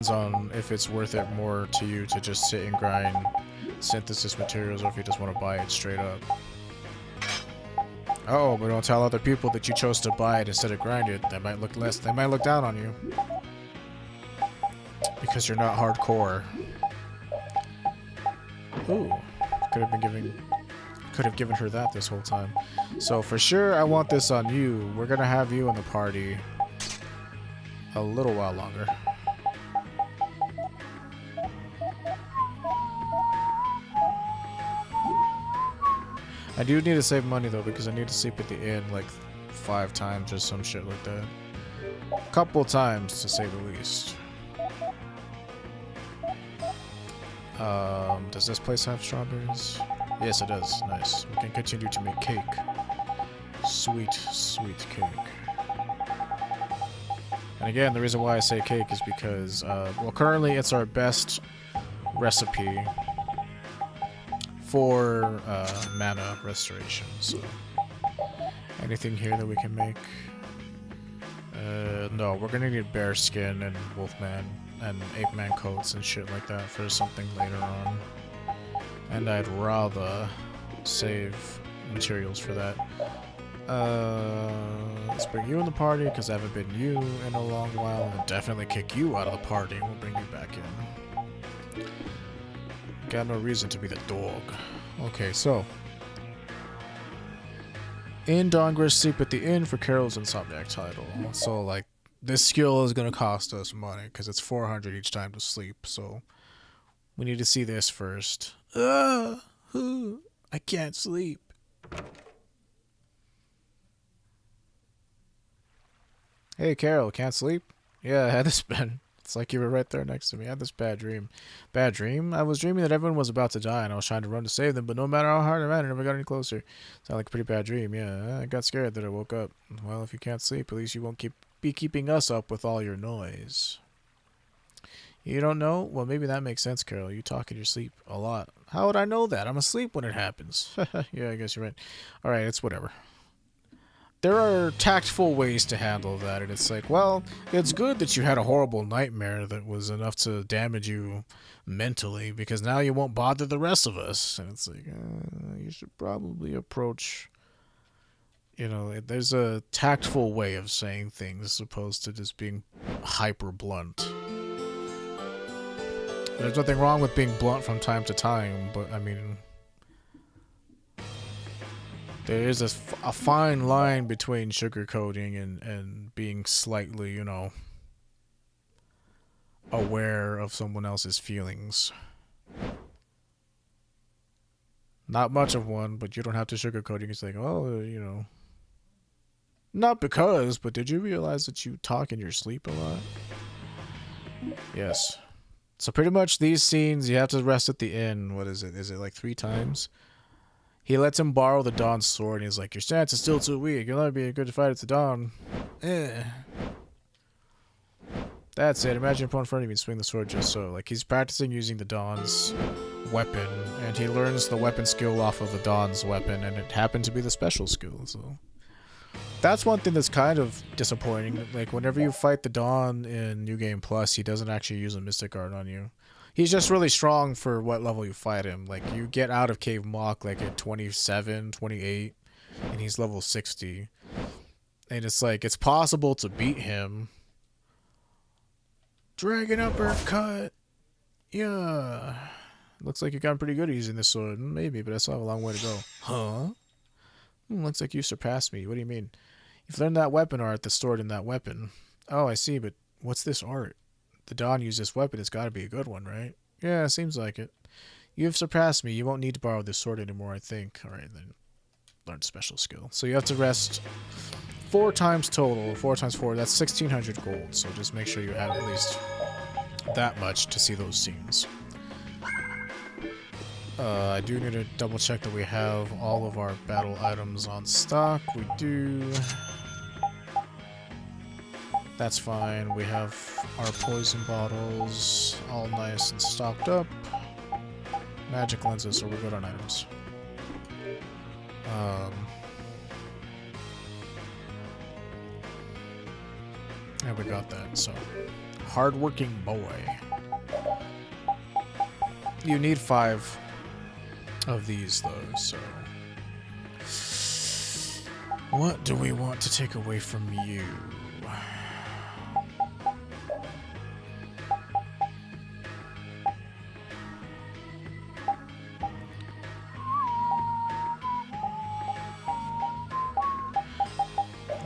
on if it's worth it more to you to just sit and grind synthesis materials or if you just want to buy it straight up. Oh, but don't tell other people that you chose to buy it instead of grind it. They might look down on you. Because you're not hardcore. Ooh. Could have given her that this whole time. So for sure I want this on you. We're gonna have you in the party a little while longer. I do need to save money though because I need to sleep at the inn like 5 times or some shit like that. A couple times to say the least. Does this place have strawberries? Yes, it does. Nice. We can continue to make cake. Sweet, sweet cake. And again, the reason why I say cake is because, well, currently it's our best recipe for mana restoration. So, anything here that we can make? No, we're gonna need bear skin and wolfman and ape man coats and shit like that for something later on. And I'd rather save materials for that. Let's bring you in the party because I haven't been you in a long while, and definitely kick you out of the party and we'll bring you back in. Got no reason to be the dog. Okay, so in Dongris, sleep at the inn for Carol's Insomniac title. So like this skill is gonna cost us money because it's 400 each time to sleep. So we need to see this first. I can't sleep. Hey Carol, can't sleep? Yeah, I had this bad. It's like you were right there next to me. I had this bad dream. Bad dream? I was dreaming that everyone was about to die and I was trying to run to save them, but no matter how hard I ran, I never got any closer. Sounded like a pretty bad dream, yeah. I got scared that I woke up. Well, if you can't sleep, at least you won't be keeping us up with all your noise. You don't know? Well, maybe that makes sense, Carol. You talk in your sleep a lot. How would I know that? I'm asleep when it happens. Yeah, I guess you're right. Alright, it's whatever. There are tactful ways to handle that, and it's like, well, it's good that you had a horrible nightmare that was enough to damage you mentally, because now you won't bother the rest of us. And it's like, you should probably approach, you know, there's a tactful way of saying things as opposed to just being hyper blunt. There's nothing wrong with being blunt from time to time, but I mean, there is a fine line between sugarcoating and being slightly, you know, aware of someone else's feelings. Not much of one, but you don't have to sugarcoat it. You can say, oh, you know. Not because, but did you realize that you talk in your sleep a lot? Yes. So pretty much these scenes, you have to rest at the inn. What is it? Is it like 3 times? He lets him borrow the Dawn's sword, and he's like, your stance is still too weak. You'll never be a good fight at the Dawn. That's it. Imagine upon front of you and swing the sword just so. Like, he's practicing using the Dawn's weapon, and he learns the weapon skill off of the Dawn's weapon, and it happened to be the special skill, so. That's one thing that's kind of disappointing. Like, whenever you fight the Dawn in New Game Plus, he doesn't actually use a Mystic Art on you. He's just really strong for what level you fight him. Like, you get out of Cave Mock, like, at 27, 28, and he's level 60. And it's like, it's possible to beat him. Dragon Uppercut! Yeah. Looks like you've gotten pretty good at using this sword. Maybe, but I still have a long way to go. Huh? Looks like you surpassed me. What do you mean? You've learned that weapon art that's stored in that weapon. Oh, I see, but what's this art? The Dawn used this weapon. It's got to be a good one, right? Yeah, seems like it. You've surpassed me. You won't need to borrow this sword anymore, I think. Alright, then. Learn special skill. So you have to rest 4 times total. 4 times 4, that's 1,600 gold. So just make sure you have at least that much to see those scenes. I do need to double check that we have all of our battle items on stock. We do. That's fine. We have our poison bottles all nice and stocked up. Magic lenses, so we're good on items. And we got that, so Hardworking boy. You need 5 of these though, so... What do we want to take away from you?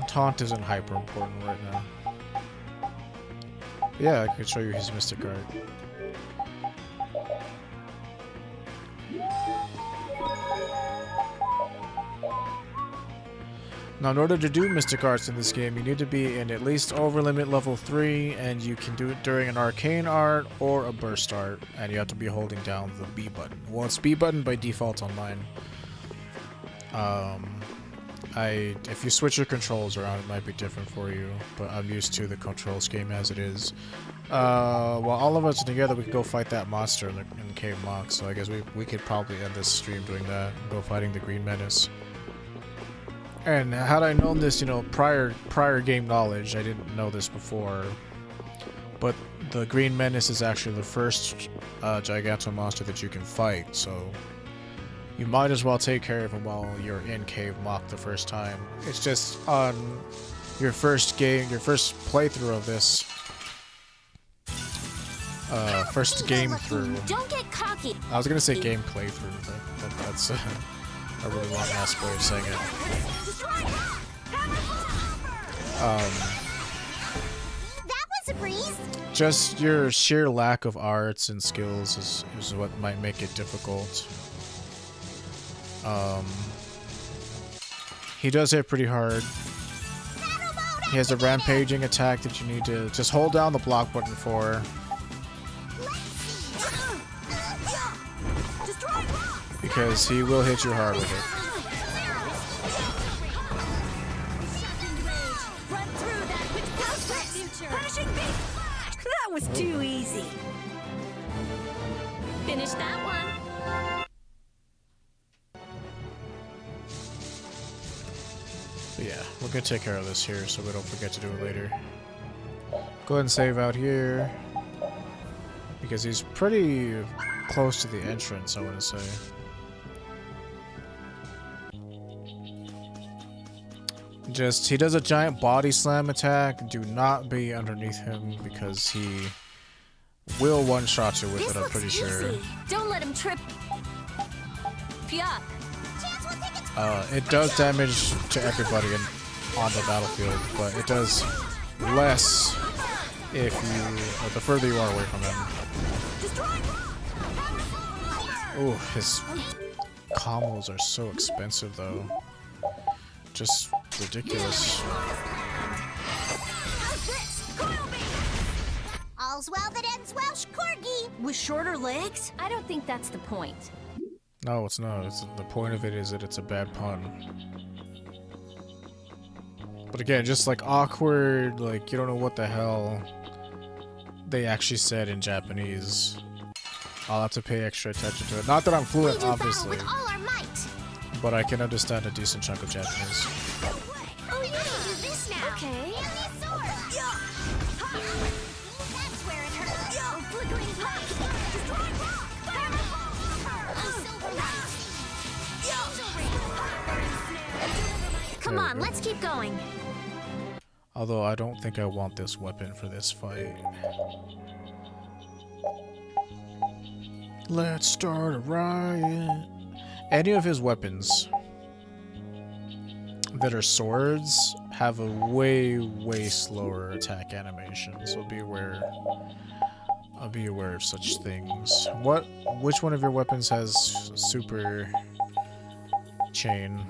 Taunt isn't hyper important right now. Yeah, I could show you his Mystic Art. Now, in order to do Mystic Arts in this game, you need to be in at least over limit level 3, and you can do it during an Arcane Art or a Burst Art, and you have to be holding down the B button. Well, it's B button by default on mine. If you switch your controls around, it might be different for you, but I'm used to the control scheme as it is. While all of us are together, we can go fight that monster in Cave Mock, so I guess we could probably end this stream doing that, and go fighting the Green Menace. And had I known this, you know, prior game knowledge, I didn't know this before, but the Green Menace is actually the first Giganto monster that you can fight, so you might as well take care of him while you're in Cave Mock the first time. It's just on your first playthrough of this, first game through. Don't get cocky. I was gonna say game playthrough, but that's a really long-ass way of saying it. That was a breeze. Just your sheer lack of arts and skills is what might make it difficult. He does hit pretty hard. He has a rampaging attack that you need to just hold down the block button for. Because he will hit you hard with it. That was too easy. Finish that one. But yeah, we're gonna take care of this here so we don't forget to do it later. Go ahead and save out here. Because he's pretty close to the entrance, I want to say. He does a giant body slam attack. Do not be underneath him because he will one-shot you with it, I'm pretty sure. Don't let him trip you up. It does damage to everybody on the battlefield, but it does less if the further you are away from him. Ooh, his combos are so expensive though. Just ridiculous. All's well that ends well, Corgi. With shorter legs? I don't think that's the point. No, it's not. The point of it is that it's a bad pun. But again, just like awkward, like you don't know what the hell they actually said in Japanese. I'll have to pay extra attention to it. Not that I'm fluent, obviously, with all our might. but I can understand a decent chunk of Japanese. Oh, you can do this now. Okay. That's where it hurts. Flickering pipe. Come on, let's keep going. Although I don't think I want this weapon for this fight. Let's start a riot. Any of his weapons that are swords have a way slower attack animation, so be aware. I'll be aware of such things. Which one of your weapons has super chain?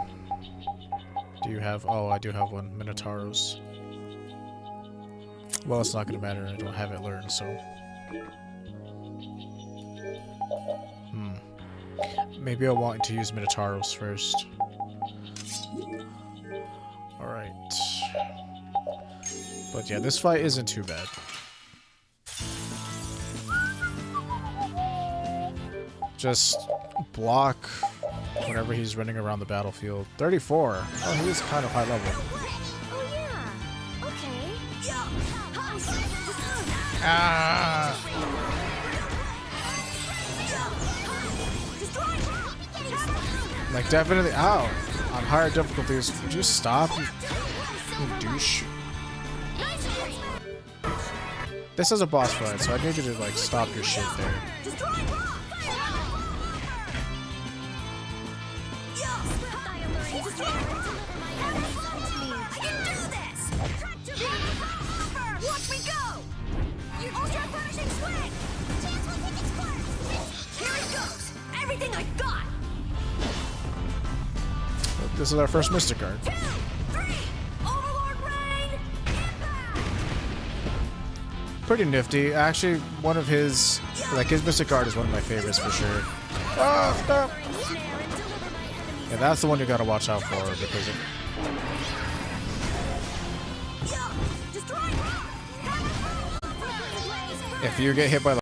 Do you have? Oh, I do have one. Minotauros. Well, it's not gonna matter. I don't have it learned, so. Maybe I want to use Minotauros first. Alright. But yeah, this fight isn't too bad. Just block whenever he's running around the battlefield. 34! Oh, he is kind of high level. Ah! Like, definitely. Ow! On higher difficulties. Would you stop, you douche? This is a boss fight, so I need you to, like, stop your shit there. Watch me go! Your ultra punishing swing! Chance will take its course! Here it goes! Everything I got! This is our first Mystic card. 2, 3! Overlord Rain! Impact! Pretty nifty. Actually, one of his, like, his Mystic card is one of my favorites for sure. Oh, stop! Yeah, that's the one you gotta watch out for because it, if you get hit by the